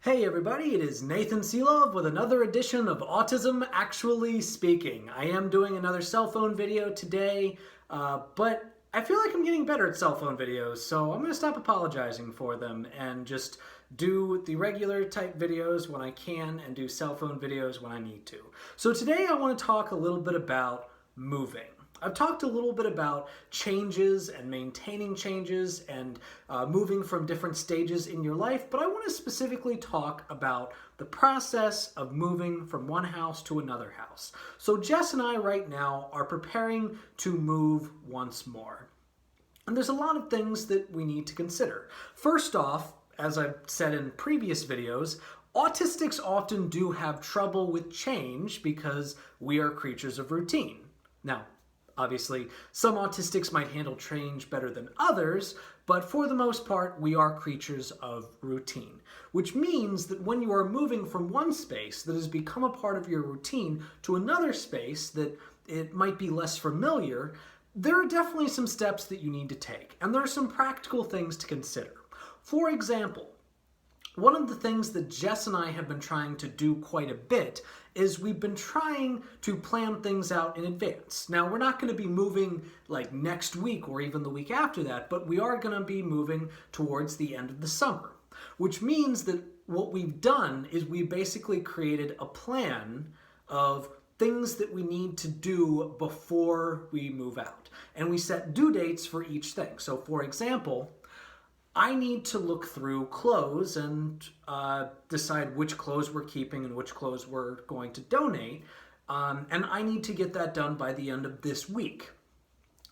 Hey everybody, it is Nathan Selove with another edition of Autism Actually Speaking. I am doing another cell phone video today, but I feel like I'm getting better at cell phone videos, so I'm going to stop apologizing for them and just do the regular type videos when I can and do cell phone videos when I need to. So today I want to talk a little bit about moving. I've talked a little bit about changes and maintaining changes and moving from different stages in your life, but I want to specifically talk about the process of moving from one house to another house. So Jess and I right now are preparing to move once more. And there's a lot of things that we need to consider. First off, as I've said in previous videos, autistics often do have trouble with change because we are creatures of routine. Now, obviously, some autistics might handle change better than others, but for the most part, we are creatures of routine, which means that when you are moving from one space that has become a part of your routine to another space that it might be less familiar, there are definitely some steps that you need to take, and there are some practical things to consider. For example, one of the things that Jess and I have been trying to do quite a bit is we've been trying to plan things out in advance. Now, we're not going to be moving like next week or even the week after that, but we are going to be moving towards the end of the summer, which means that what we've done is we basically created a plan of things that we need to do before we move out. And we set due dates for each thing. So, for example, I need to look through clothes and decide which clothes we're keeping and which clothes we're going to donate. And I need to get that done by the end of this week.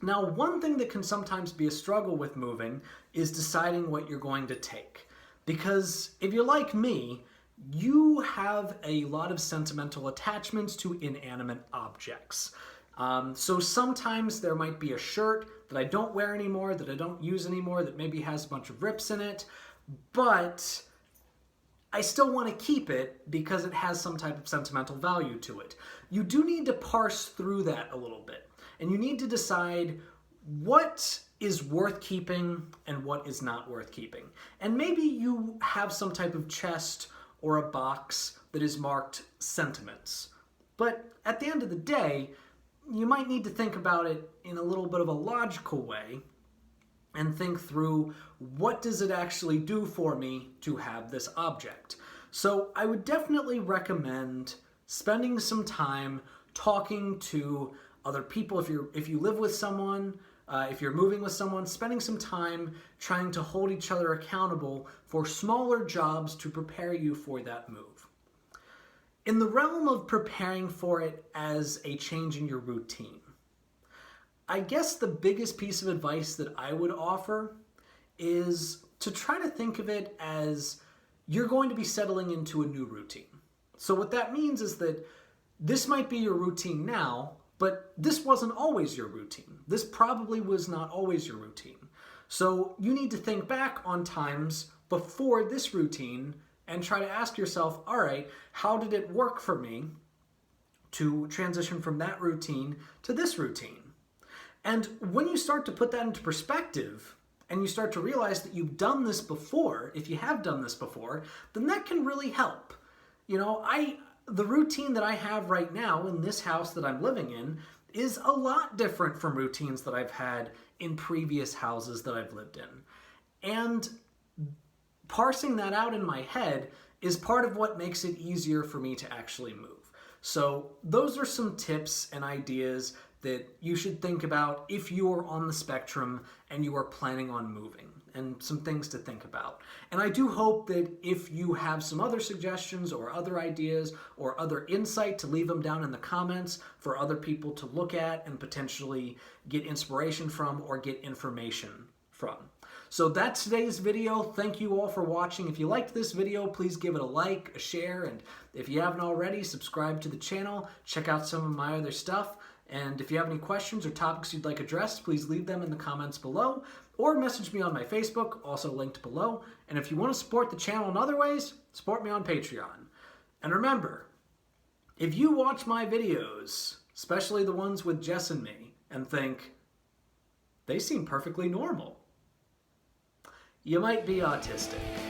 Now, one thing that can sometimes be a struggle with moving is deciding what you're going to take. Because if you're like me, you have a lot of sentimental attachments to inanimate objects. So sometimes there might be a shirt that I don't wear anymore, that I don't use anymore, that maybe has a bunch of rips in it, but I still want to keep it because it has some type of sentimental value to it. You do need to parse through that a little bit, and you need to decide what is worth keeping and what is not worth keeping. And maybe you have some type of chest or a box that is marked sentiments. But at the end of the day, you might need to think about it in a little bit of a logical way and think through what does it actually do for me to have this object. So I would definitely recommend spending some time talking to other people. If you live with someone, if you're moving with someone, spending some time trying to hold each other accountable for smaller jobs to prepare you for that move. In the realm of preparing for it as a change in your routine, I guess the biggest piece of advice that I would offer is to try to think of it as you're going to be settling into a new routine. So what that means is that this might be your routine now, but this wasn't always your routine. This probably was not always your routine. So you need to think back on times before this routine and try to ask yourself, all right, how did it work for me to transition from that routine to this routine? And when you start to put that into perspective and you start to realize that you've done this before, if you have done this before, then that can really help. You know, the routine that I have right now in this house that I'm living in is a lot different from routines that I've had in previous houses that I've lived in. And parsing that out in my head is part of what makes it easier for me to actually move. So those are some tips and ideas that you should think about if you are on the spectrum and you are planning on moving, and some things to think about. And I do hope that if you have some other suggestions or other ideas or other insight, to leave them down in the comments for other people to look at and potentially get inspiration from or get information from. So that's today's video. Thank you all for watching. If you liked this video, please give it a like, a share, and if you haven't already, subscribe to the channel. Check out some of my other stuff. And if you have any questions or topics you'd like addressed, please leave them in the comments below or message me on my Facebook, also linked below. And if you want to support the channel in other ways, support me on Patreon. And remember, if you watch my videos, especially the ones with Jess and me, and think, they seem perfectly normal, you might be autistic.